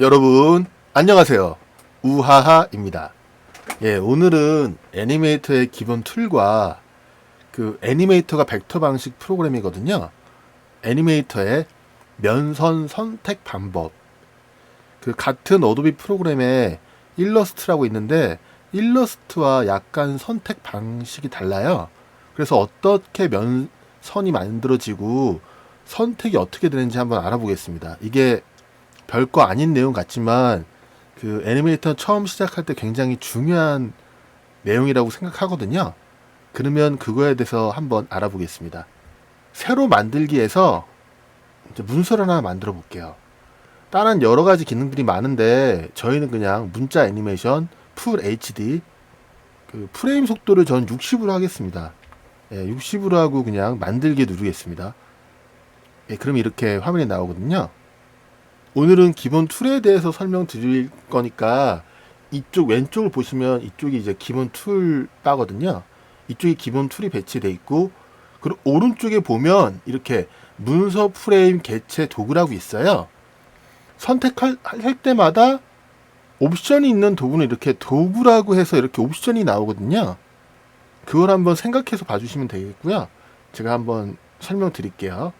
여러분 안녕하세요. 우하하입니다. 예, 오늘은 애니메이터의 기본 툴과 그 애니메이터가 벡터 방식 프로그램이거든요. 애니메이터의 면선 선택 방법. 그 같은 어도비 프로그램에 일러스트라고 있는데 일러스트와 약간 선택 방식이 달라요. 그래서 어떻게 면선이 만들어지고 선택이 어떻게 되는지 한번 알아보겠습니다. 이게 별거 아닌 내용 같지만 그 애니메이터 처음 시작할 때 굉장히 중요한 내용이라고 생각하거든요. 그러면 그거에 대해서 한번 알아보겠습니다. 새로 만들기에서 이제 문서를 하나 만들어 볼게요. 다른 여러 가지 기능들이 많은데 저희는 그냥 문자 애니메이션 풀 HD 그 프레임 속도를 전 60으로 하겠습니다. 예, 60으로 하고 그냥 만들기 누르겠습니다. 예, 그럼 이렇게 화면이 나오거든요. 오늘은 기본 툴에 대해서 설명드릴 거니까 이쪽 왼쪽을 보시면 이쪽이 이제 기본 툴 바거든요. 이쪽이 기본 툴이 배치되어 있고, 그리고 오른쪽에 보면 이렇게 문서 프레임 개체 도구라고 있어요. 선택할 때마다 옵션이 있는 도구는 이렇게 도구라고 해서 이렇게 옵션이 나오거든요. 그걸 한번 생각해서 봐주시면 되겠고요. 제가 한번 설명드릴게요.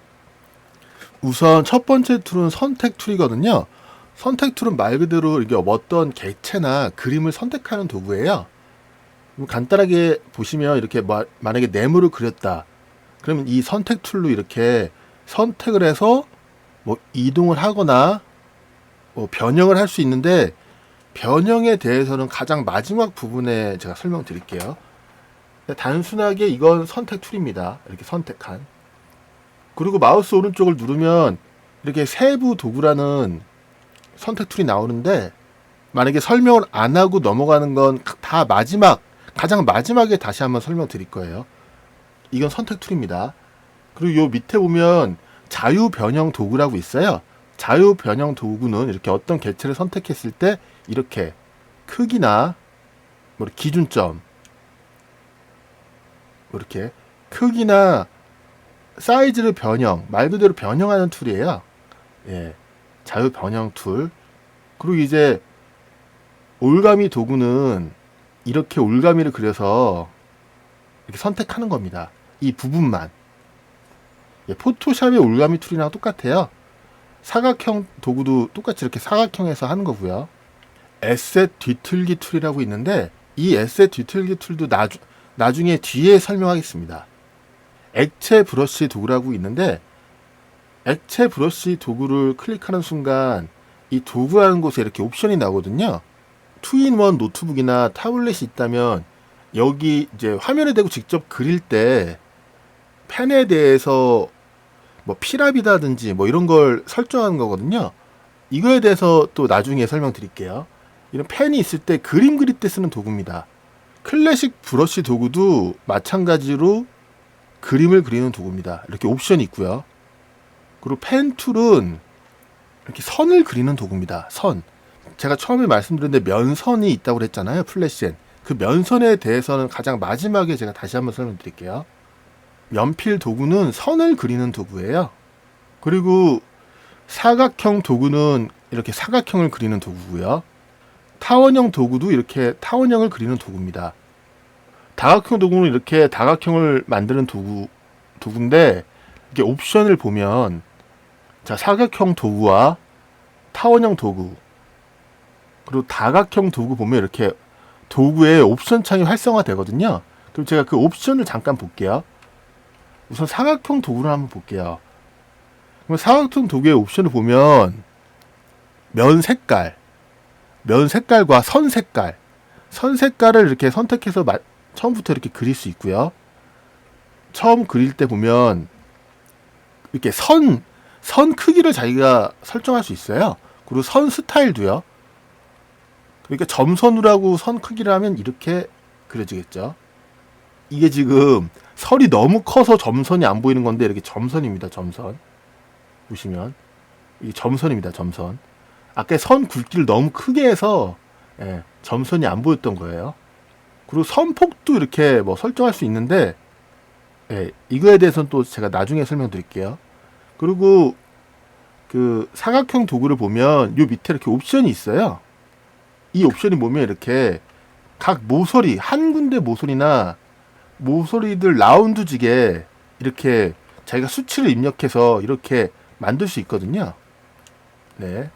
우선 첫 번째 툴은 선택 툴이거든요. 선택 툴은 말 그대로 이게 어떤 객체나 그림을 선택하는 도구예요. 간단하게 보시면 이렇게 만약에 네모를 그렸다. 그러면 이 선택 툴로 이렇게 선택을 해서 뭐 이동을 하거나 뭐 변형을 할 수 있는데, 변형에 대해서는 가장 마지막 부분에 제가 설명드릴게요. 단순하게 이건 선택 툴입니다. 이렇게 선택한. 그리고 마우스 오른쪽을 누르면 이렇게 세부 도구라는 선택 툴이 나오는데, 만약에 설명을 안 하고 넘어가는 건 다 가장 마지막에 다시 한번 설명드릴 거예요. 이건 선택 툴입니다. 그리고 요 밑에 보면 자유 변형 도구라고 있어요. 자유 변형 도구는 이렇게 어떤 개체를 선택했을 때 이렇게 크기나 뭐 기준점, 뭐 이렇게 크기나 사이즈를 말 그대로 변형하는 툴이에요. 예, 자유 변형 툴. 그리고 이제 올가미 도구는 이렇게 올가미를 그려서 이렇게 선택하는 겁니다. 이 부분만. 예, 포토샵의 올가미 툴이랑 똑같아요. 사각형 도구도 똑같이 이렇게 사각형에서 하는 거고요. 에셋 뒤틀기 툴이라고 있는데, 이 에셋 뒤틀기 툴도 나중에 뒤에 설명하겠습니다. 액체 브러쉬 도구라고 있는데, 액체 브러쉬 도구를 클릭하는 순간 이 도구라는 곳에 이렇게 옵션이 나오거든요. 2-in-1 노트북이나 타블렛이 있다면 여기 이제 화면에 대고 직접 그릴 때 펜에 대해서 뭐 피랍이라든지 뭐 이런 걸 설정하는 거거든요. 이거에 대해서 또 나중에 설명드릴게요. 이런 펜이 있을 때 그림 그릴 때 쓰는 도구입니다. 클래식 브러쉬 도구도 마찬가지로 그림을 그리는 도구입니다. 이렇게 옵션이 있고요. 그리고 펜 툴은 이렇게 선을 그리는 도구입니다. 선. 제가 처음에 말씀드렸는데 면선이 있다고 그랬잖아요. 플래시엔. 그 면선에 대해서는 가장 마지막에 제가 다시 한번 설명드릴게요. 연필 도구는 선을 그리는 도구예요. 그리고 사각형 도구는 이렇게 사각형을 그리는 도구고요. 타원형 도구도 이렇게 타원형을 그리는 도구입니다. 다각형 도구는 이렇게 다각형을 만드는 도구인데, 이게 옵션을 보면 자, 사각형 도구와 타원형 도구, 그리고 다각형 도구 보면 이렇게 도구의 옵션 창이 활성화 되거든요. 그럼 제가 그 옵션을 잠깐 볼게요. 우선 사각형 도구를 한번 볼게요. 그럼 사각형 도구의 옵션을 보면 면 색깔과 선 색깔을 이렇게 선택해서 처음부터 이렇게 그릴 수 있고요. 처음 그릴 때 보면 이렇게 선 크기를 자기가 설정할 수 있어요. 그리고 선 스타일도요. 그러니까 점선으로 하고 선 크기를 하면 이렇게 그려지겠죠. 이게 지금 선이 너무 커서 점선이 안 보이는 건데, 이렇게 점선입니다. 점선. 보시면 이게 점선입니다. 점선. 아까 선 굵기를 너무 크게 해서 점선이 안 보였던 거예요. 그리고 선폭도 이렇게 뭐 설정할 수 있는데, 이거에 대해서는 또 제가 나중에 설명드릴게요. 그리고 그 사각형 도구를 보면 요 밑에 이렇게 옵션이 있어요. 이 옵션이 보면 이렇게 각 모서리, 한 군데 모서리나 모서리들 라운드지게 이렇게 자기가 수치를 입력해서 이렇게 만들 수 있거든요. 네.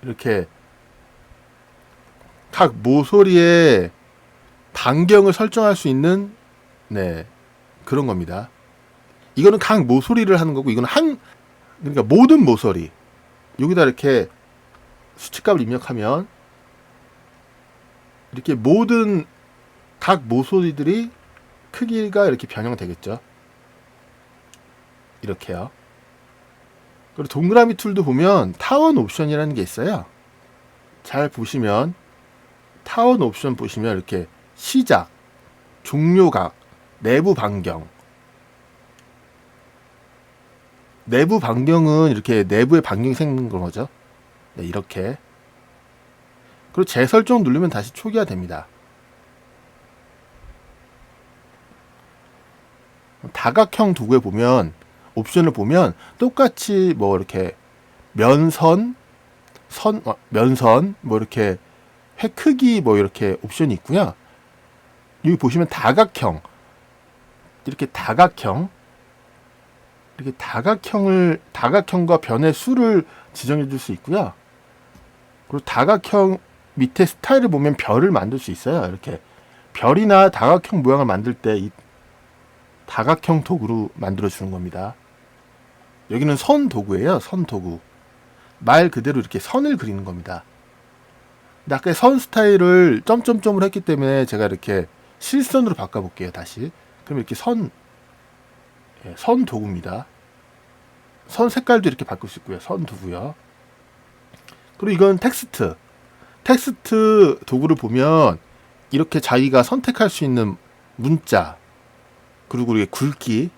이렇게 각 모서리의 반경을 설정할 수 있는 네, 그런 겁니다. 이거는 각 모서리를 하는 거고, 이거는 그러니까 모든 모서리 여기다 이렇게 수치값을 입력하면 이렇게 모든 각 모서리들이 크기가 이렇게 변형되겠죠. 이렇게요. 그리고 동그라미 툴도 보면 타원 옵션이라는 게 있어요. 잘 보시면 타원 옵션 보시면 이렇게 시작, 종료각, 내부 반경. 내부 반경은 이렇게 내부에 반경이 생기는 거죠. 네, 이렇게. 그리고 재설정 누르면 다시 초기화 됩니다. 다각형 도구에 보면 옵션을 보면 똑같이 뭐 이렇게 면선 뭐 이렇게 획 크기 뭐 이렇게 옵션이 있고요. 여기 보시면 다각형 이렇게 다각형과 변의 수를 지정해 줄 수 있고요. 그리고 다각형 밑에 스타일을 보면 별을 만들 수 있어요. 이렇게 별이나 다각형 모양을 만들 때 이 다각형 도구로 만들어 주는 겁니다. 여기는 선 도구예요. 선 도구. 말 그대로 이렇게 선을 그리는 겁니다. 근데 아까 선 스타일을 점점점으로 했기 때문에 제가 이렇게 실선으로 바꿔볼게요. 다시. 그럼 이렇게 선 도구입니다. 선 색깔도 이렇게 바꿀 수 있고요. 선 도구요. 그리고 이건 텍스트 도구를 보면 이렇게 자기가 선택할 수 있는 문자, 그리고 이게 굵기,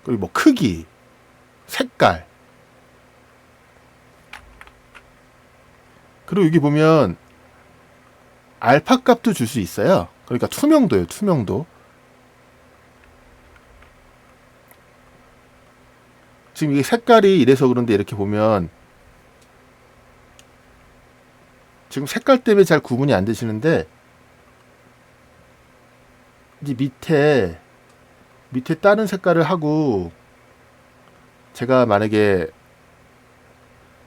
그리고 뭐 크기, 색깔, 그리고 여기 보면 알파 값도 줄 수 있어요. 그러니까 투명도예요. 투명도. 지금 이게 색깔이 이래서 그런데 이렇게 보면 지금 색깔 때문에 잘 구분이 안 되시는데, 이제 밑에 다른 색깔을 하고 제가 만약에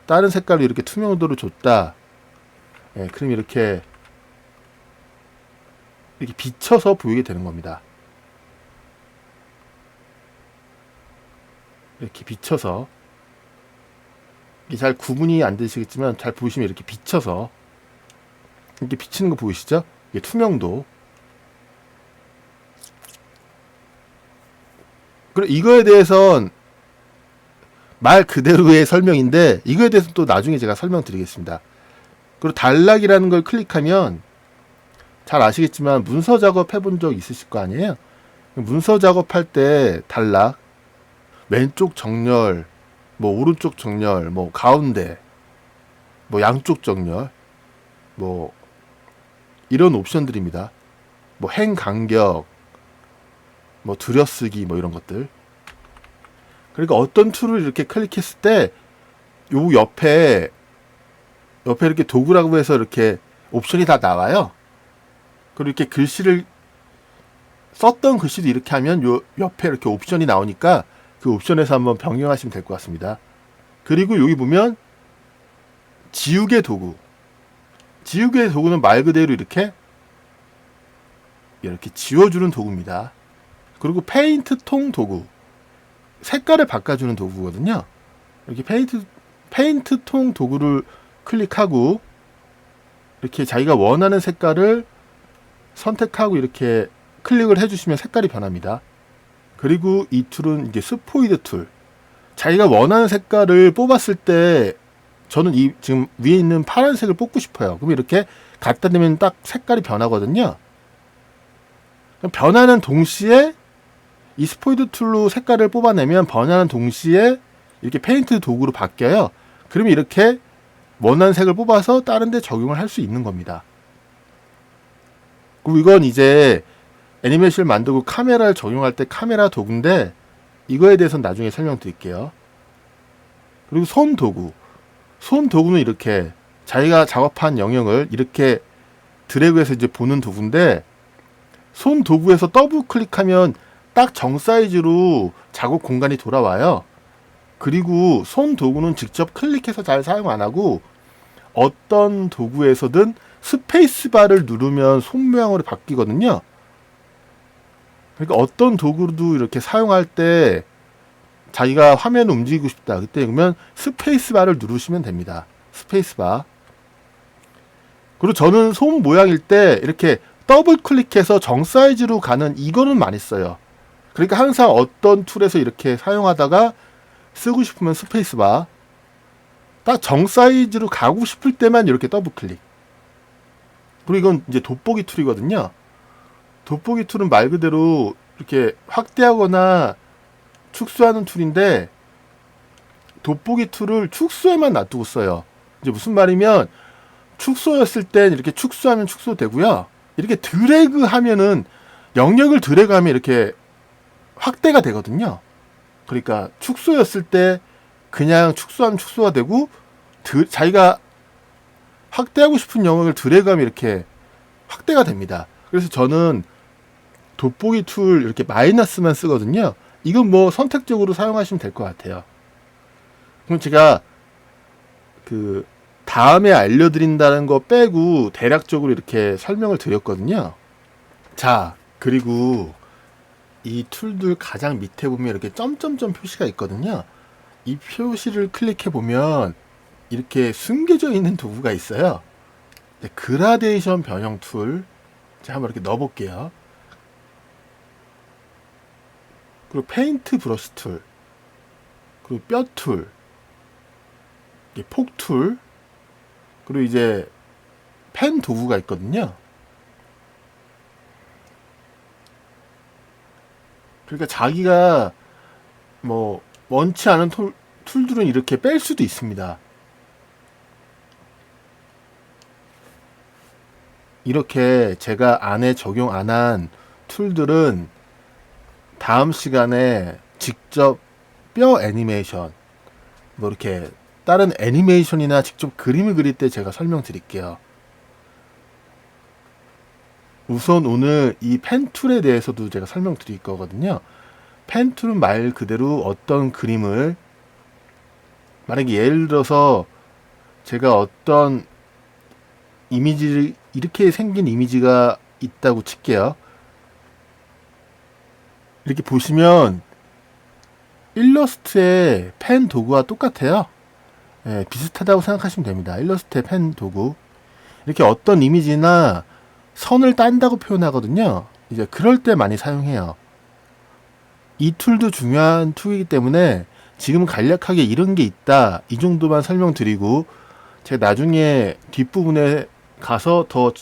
다른 색깔로 이렇게 투명도를 줬다. 그럼 이렇게 비춰서 보이게 되는 겁니다. 이렇게 비춰서, 이게 잘 구분이 안 되시겠지만 잘 보시면 이렇게 비쳐서 이렇게 비치는 거 보이시죠? 이게 투명도. 그리고 이거에 대해선 말 그대로의 설명인데, 이거에 대해서 또 나중에 제가 설명드리겠습니다. 그리고 단락이라는 걸 클릭하면 잘 아시겠지만 문서 작업 해본 적 있으실 거 아니에요? 문서 작업할 때 단락, 왼쪽 정렬, 뭐 오른쪽 정렬, 뭐 가운데, 뭐 양쪽 정렬, 뭐 이런 옵션들입니다. 뭐 행 간격, 뭐 들여쓰기, 뭐 이런 것들. 그러니까 어떤 툴을 이렇게 클릭했을 때 요 옆에 이렇게 도구라고 해서 이렇게 옵션이 다 나와요. 그리고 이렇게 글씨를 썼던 글씨도 이렇게 하면 요 옆에 이렇게 옵션이 나오니까 그 옵션에서 한번 변경하시면 될 것 같습니다. 그리고 여기 보면 지우개 도구. 지우개 도구는 말 그대로 이렇게 지워주는 도구입니다. 그리고 페인트 통 도구. 색깔을 바꿔주는 도구거든요. 이렇게 페인트 통 도구를 클릭하고 이렇게 자기가 원하는 색깔을 선택하고 이렇게 클릭을 해주시면 색깔이 변합니다. 그리고 이 툴은 이제 스포이드 툴. 자기가 원하는 색깔을 뽑았을 때 저는 이 지금 위에 있는 파란색을 뽑고 싶어요. 그럼 이렇게 갖다 대면 딱 색깔이 변하거든요. 변하는 동시에 이 스포이드 툴로 색깔을 뽑아내면 변하는 동시에 이렇게 페인트 도구로 바뀌어요. 그러면 이렇게 원하는 색을 뽑아서 다른 데 적용을 할 수 있는 겁니다. 그리고 이건 이제 애니메이션을 만들고 카메라를 적용할 때 카메라 도구인데 이거에 대해서는 나중에 설명드릴게요. 그리고 손 도구. 손 도구는 이렇게 자기가 작업한 영역을 이렇게 드래그해서 이제 보는 도구인데 손 도구에서 더블 클릭하면 딱 정 사이즈로 작업 공간이 돌아와요. 그리고 손 도구는 직접 클릭해서 잘 사용 안 하고 어떤 도구에서든 스페이스바를 누르면 손 모양으로 바뀌거든요. 그러니까 어떤 도구도 이렇게 사용할 때 자기가 화면을 움직이고 싶다. 그때 그러면 스페이스바를 누르시면 됩니다. 스페이스바. 그리고 저는 손 모양일 때 이렇게 더블 클릭해서 정 사이즈로 가는 이거는 많이 써요. 그러니까 항상 어떤 툴에서 이렇게 사용하다가 쓰고 싶으면 스페이스바. 딱 정 사이즈로 가고 싶을 때만 이렇게 더블 클릭. 그리고 이건 이제 돋보기 툴이거든요. 돋보기 툴은 말 그대로 이렇게 확대하거나 축소하는 툴인데 돋보기 툴을 축소에만 놔두고 써요. 이제 무슨 말이면 축소였을 땐 이렇게 축소하면 축소되고요. 이렇게 드래그 하면은 영역을 드래그 하면 이렇게 확대가 되거든요. 그러니까 축소였을 때 그냥 축소하면 축소가 되고 자기가 확대하고 싶은 영역을 드래그하면 이렇게 확대가 됩니다. 그래서 저는 돋보기 툴 이렇게 마이너스만 쓰거든요. 이건 뭐 선택적으로 사용하시면 될 것 같아요. 그럼 제가 그 다음에 알려드린다는 거 빼고 대략적으로 이렇게 설명을 드렸거든요. 자, 그리고 이 툴들 가장 밑에 보면 이렇게 점점점 표시가 있거든요. 이 표시를 클릭해 보면 이렇게 숨겨져 있는 도구가 있어요. 그라데이션 변형 툴. 제가 한번 이렇게 넣어 볼게요. 그리고 페인트 브러쉬 툴. 그리고 뼈 툴. 폭 툴. 그리고 이제 펜 도구가 있거든요. 그러니까 자기가 뭐 원치 않은 툴들은 이렇게 뺄 수도 있습니다. 이렇게 제가 안에 적용 안 한 툴들은 다음 시간에 직접 뼈 애니메이션 뭐 이렇게 다른 애니메이션이나 직접 그림을 그릴 때 제가 설명드릴게요. 우선 오늘 이 펜 툴에 대해서도 제가 설명드릴 거거든요. 펜 툴은 말 그대로 어떤 그림을 만약에 예를 들어서 제가 어떤 이미지를 이렇게 생긴 이미지가 있다고 칠게요. 이렇게 보시면 일러스트의 펜 도구와 똑같아요. 예, 비슷하다고 생각하시면 됩니다. 일러스트의 펜 도구. 이렇게 어떤 이미지나 선을 딴다고 표현하거든요. 이제 그럴 때 많이 사용해요. 이 툴도 중요한 툴이기 때문에 지금 간략하게 이런 게 있다. 이 정도만 설명드리고 제가 나중에 뒷부분에 가서 더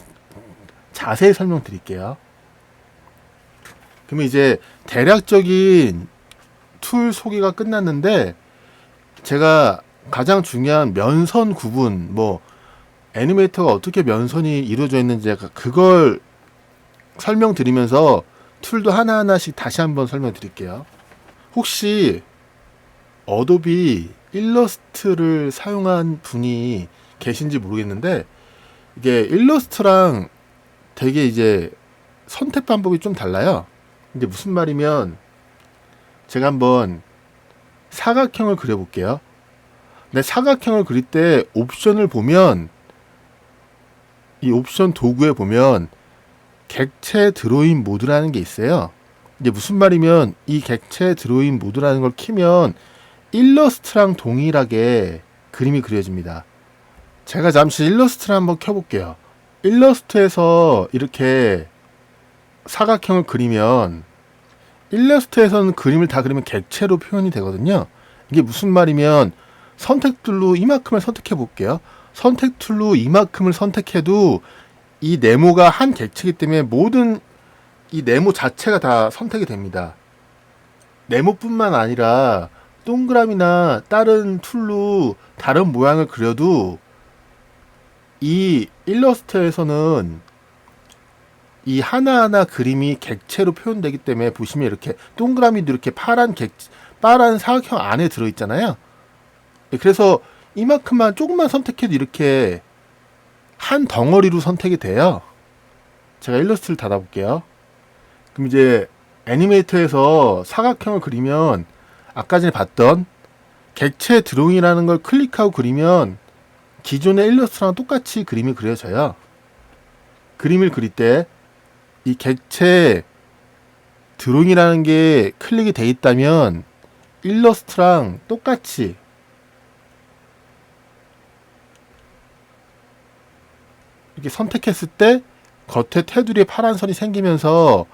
자세히 설명드릴게요. 그러면 이제 대략적인 툴 소개가 끝났는데 제가 가장 중요한 면선 구분, 뭐 애니메이터가 어떻게 면선이 이루어져 있는지 그걸 설명드리면서 툴도 하나하나씩 다시 한번 설명드릴게요. 혹시 어도비 일러스트를 사용한 분이 계신지 모르겠는데 이게 일러스트랑 되게 이제 선택 방법이 좀 달라요. 이제 무슨 말이면 제가 한번 사각형을 그려볼게요. 근데 사각형을 그릴 때 옵션을 보면 이 옵션 도구에 보면 객체 드로잉 모드라는 게 있어요. 이제 무슨 말이면 이 객체 드로잉 모드라는 걸 키면 일러스트랑 동일하게 그림이 그려집니다. 제가 잠시 일러스트를 한번 켜볼게요. 일러스트에서 이렇게 사각형을 그리면 일러스트에서는 그림을 다 그리면 객체로 표현이 되거든요. 이게 무슨 말이면 선택 툴로 이만큼을 선택해 볼게요. 선택 툴로 이만큼을 선택해도 이 네모가 한 객체이기 때문에 모든 이 네모 자체가 다 선택이 됩니다. 네모뿐만 아니라 동그라미나 다른 툴로 다른 모양을 그려도 이 일러스트에서는 이 하나하나 그림이 객체로 표현되기 때문에 보시면 이렇게 동그라미도 이렇게 파란 사각형 안에 들어있잖아요. 그래서 이만큼만 조금만 선택해도 이렇게 한 덩어리로 선택이 돼요. 제가 일러스트를 닫아볼게요. 그럼 이제 애니메이터에서 사각형을 그리면 아까 전에 봤던 객체 드로잉이라는 걸 클릭하고 그리면 기존의 일러스트랑 똑같이 그림이 그려져요. 그림을 그릴 때 이 객체 드로잉이라는 게 클릭이 돼 있다면 일러스트랑 똑같이 이렇게 선택했을 때 겉에 테두리에 파란 선이 생기면서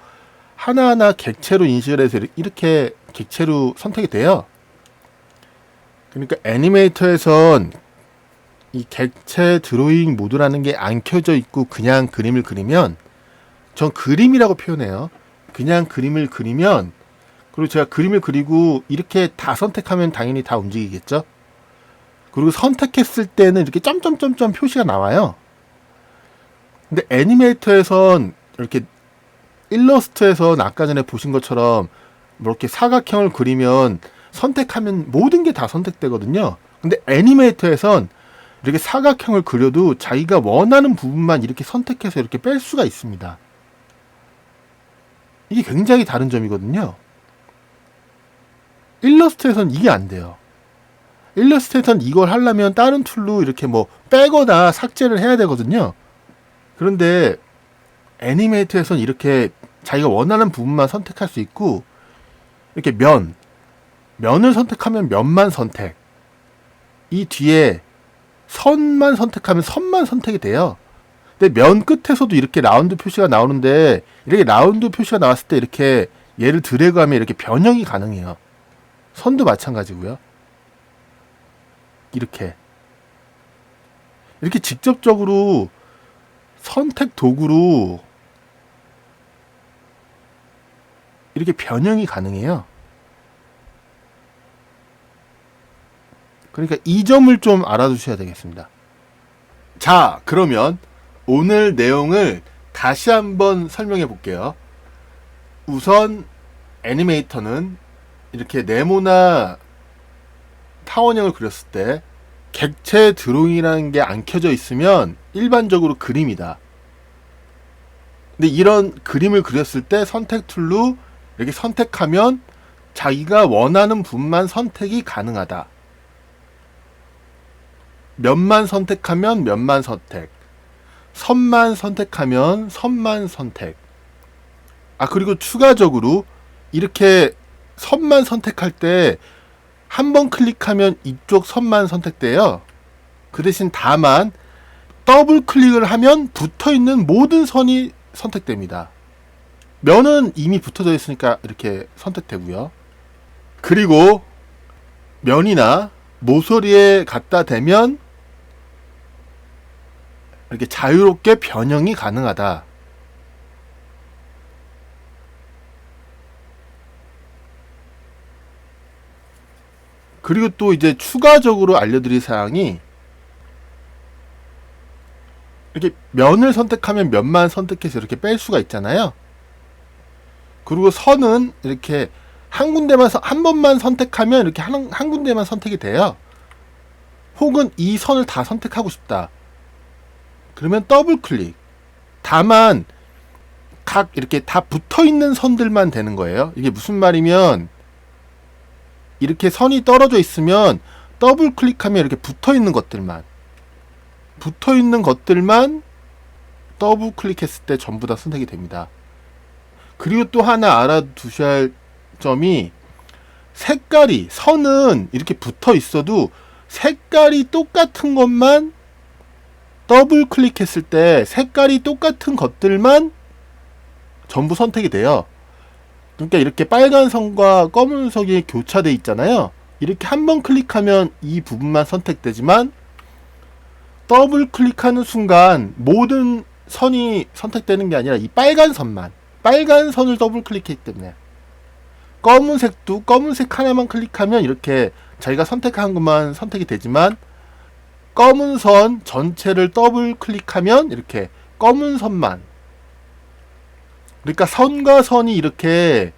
하나하나 객체로 인식을 해서 이렇게 객체로 선택이 돼요. 그러니까 애니메이터에선 이 객체 드로잉 모드라는 게 안 켜져 있고 그냥 그림을 그리면, 전 그림이라고 표현해요. 그냥 그림을 그리면, 그리고 제가 그림을 그리고 이렇게 다 선택하면 당연히 다 움직이겠죠. 그리고 선택했을 때는 이렇게 점점점점 표시가 나와요. 근데 애니메이터에선 이렇게 일러스트에선 아까 전에 보신 것처럼 뭐 이렇게 사각형을 그리면 선택하면 모든 게 다 선택되거든요. 근데 애니메이터에선 이렇게 사각형을 그려도 자기가 원하는 부분만 이렇게 선택해서 이렇게 뺄 수가 있습니다. 이게 굉장히 다른 점이거든요. 일러스트에선 이게 안 돼요. 일러스트에선 이걸 하려면 다른 툴로 이렇게 뭐 빼거나 삭제를 해야 되거든요. 그런데 애니메이터에선 이렇게 자기가 원하는 부분만 선택할 수 있고, 이렇게 면을 선택하면 면만 선택, 이 뒤에 선만 선택하면 선만 선택이 돼요. 근데 면 끝에서도 이렇게 라운드 표시가 나오는데, 이렇게 라운드 표시가 나왔을 때 이렇게 얘를 드래그하면 이렇게 변형이 가능해요. 선도 마찬가지고요. 이렇게 직접적으로 선택 도구로 이렇게 변형이 가능해요. 그러니까 이 점을 좀 알아두셔야 되겠습니다. 자, 그러면 오늘 내용을 다시 한번 설명해 볼게요. 우선 애니메이터는 이렇게 네모나 타원형을 그렸을 때 객체 드로잉이라는 게 안 켜져 있으면 일반적으로 그림이다. 근데 이런 그림을 그렸을 때 선택 툴로 이렇게 선택하면 자기가 원하는 부분만 선택이 가능하다. 면만 선택하면 면만 선택, 선만 선택하면 선만 선택. 그리고 추가적으로 이렇게 선만 선택할 때 한 번 클릭하면 이쪽 선만 선택돼요. 그 대신 다만 더블 클릭을 하면 붙어있는 모든 선이 선택됩니다. 면은 이미 붙어져 있으니까 이렇게 선택되고요. 그리고 면이나 모서리에 갖다 대면 이렇게 자유롭게 변형이 가능하다. 그리고 또 이제 추가적으로 알려드릴 사항이, 이렇게 면을 선택하면 면만 선택해서 이렇게 뺄 수가 있잖아요. 그리고 선은 이렇게 한 군데만 한 번만 선택하면 이렇게 한 군데만 선택이 돼요. 혹은 이 선을 다 선택하고 싶다. 그러면 더블 클릭. 다만 각 이렇게 다 붙어 있는 선들만 되는 거예요. 이게 무슨 말이면, 이렇게 선이 떨어져 있으면 더블 클릭하면 이렇게 붙어 있는 것들만 더블 클릭했을 때 전부 다 선택이 됩니다. 그리고 또 하나 알아두셔야 할 점이, 색깔이, 선은 이렇게 붙어 있어도 색깔이 똑같은 것만 더블 클릭했을 때 색깔이 똑같은 것들만 전부 선택이 돼요. 그러니까 이렇게 빨간 선과 검은 선이 교차돼 있잖아요. 이렇게 한 번 클릭하면 이 부분만 선택되지만 더블 클릭하는 순간 모든 선이 선택되는 게 아니라 이 빨간 선을 더블 클릭했기 때문에, 검은색도 검은색 하나만 클릭하면 이렇게 자기가 선택한 것만 선택이 되지만, 검은 선 전체를 더블 클릭하면 이렇게 검은 선만 그러니까 선과 선이 이렇게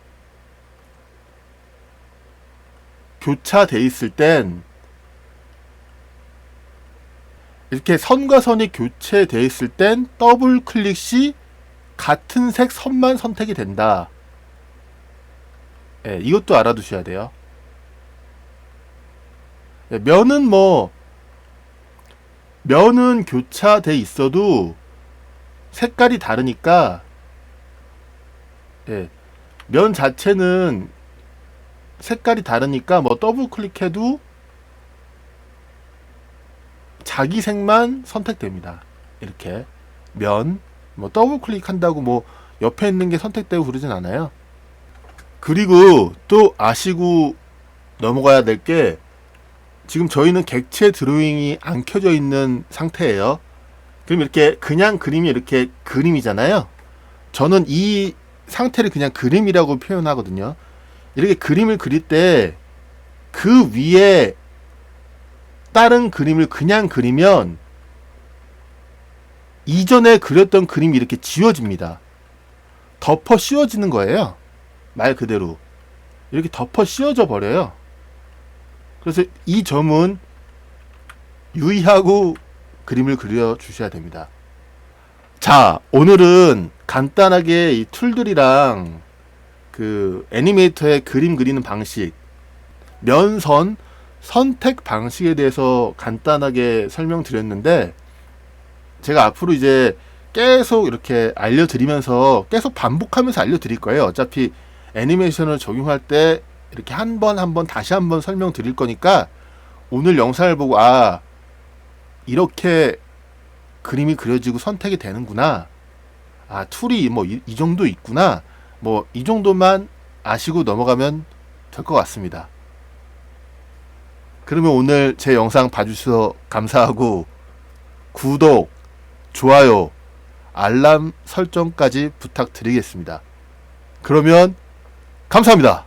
교차돼 있을 땐, 이렇게 선과 선이 교체돼 있을 땐 더블 클릭 시 같은 색 선만 선택이 된다. 예, 이것도 알아두셔야 돼요. 예, 면은 교차돼 있어도 색깔이 다르니까, 예, 면 자체는 색깔이 다르니까 뭐 더블 클릭해도 자기 색만 선택됩니다. 이렇게 면 뭐 더블 클릭한다고 뭐 옆에 있는 게 선택되고 그러진 않아요. 그리고 또 아시고 넘어가야 될 게, 지금 저희는 객체 드로잉이 안 켜져 있는 상태예요. 그럼 이렇게 그냥 그림이 이렇게 그림이잖아요. 저는 이 상태를 그냥 그림이라고 표현하거든요. 이렇게 그림을 그릴 때 그 위에 다른 그림을 그냥 그리면 이전에 그렸던 그림이 이렇게 지워집니다. 덮어 씌워지는 거예요. 말 그대로 이렇게 덮어 씌워져 버려요. 그래서 이 점은 유의하고 그림을 그려 주셔야 됩니다. 자, 오늘은 간단하게 이 툴들이랑 그 애니메이터의 그림 그리는 방식, 면선 선택 방식에 대해서 간단하게 설명드렸는데, 제가 앞으로 이제 계속 이렇게 알려드리면서 계속 반복하면서 알려드릴 거예요. 어차피 애니메이션을 적용할 때 이렇게 한 번 다시 한 번 설명드릴 거니까, 오늘 영상을 보고 아, 이렇게 그림이 그려지고 선택이 되는구나, 아 툴이 뭐 이 정도 있구나, 뭐 이 정도만 아시고 넘어가면 될 것 같습니다. 그러면 오늘 제 영상 봐주셔서 감사하고, 구독, 좋아요, 알람 설정까지 부탁드리겠습니다. 그러면 감사합니다.